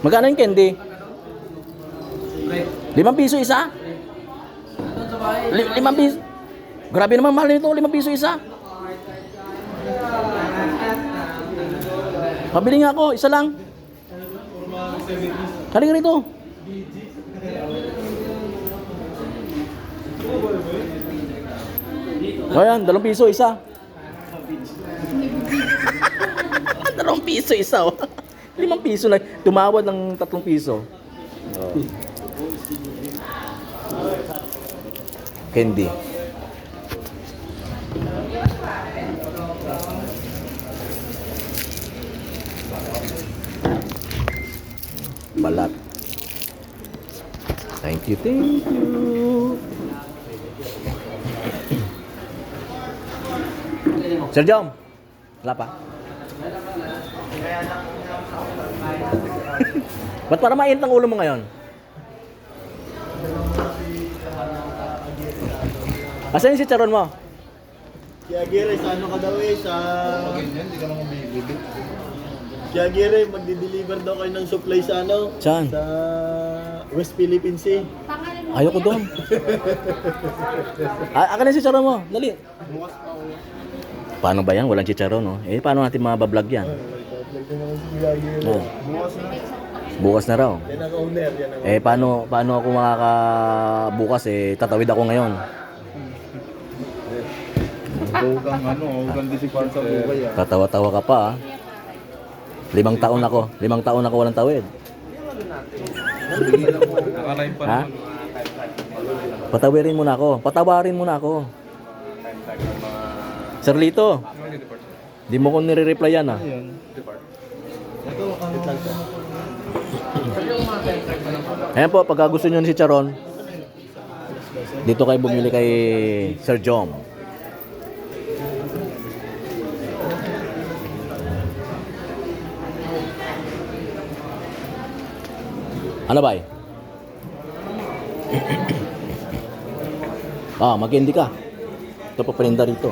Magkano yung candy? 5 piso isa? 5 piso? Grabe naman, mahal nito. 5 piso isa. Pabili nga ako, isa lang. Halika rito. Ayan, 2 piso isa. 2 piso isa, oh. 5 piso lang. Tumawad ng 3 piso. Oh. Candy. Balat. Thank you, thank you. Sir Jom, wala pa? Ba't para mainit ang ulo mo ngayon? Asan yung si Charon mo? Si Aguirre, sa ano ka daw eh, sa... Hindi ka naman bibibit. Si Aguirre, magdi-deliver daw kayo ng supply sa ano? Saan? Sa West Philippine Sea. Ayoko doon. Akin na si Charon mo, dali. Bukas pa ako. Paano ba yan? Walang chicharon, no? Eh, paano natin mabablog yan? Nag-vlog na naman si Aguirre. Oh. Bukas na. Bukas na raw. Yan ang owner, yan ang Eh, paano ako makakabukas? Eh, tatawid ako ngayon. Huwag disipar sa buhay ah. Tatawa-tawa ka pa, ah. 5 taon ako. 5 taon ako walang tawid. Ha? Patawirin mo na ako. Patawarin mo na ako. Sir Lito, di mo ko nire-replyan, ah. Ayan po, pagka gusto nyo si Charon, dito kayo bumili kay Sir Jom. Ano ba eh? Mag-candy ka. Ito pa paninda rito.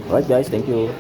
Alright guys, thank you.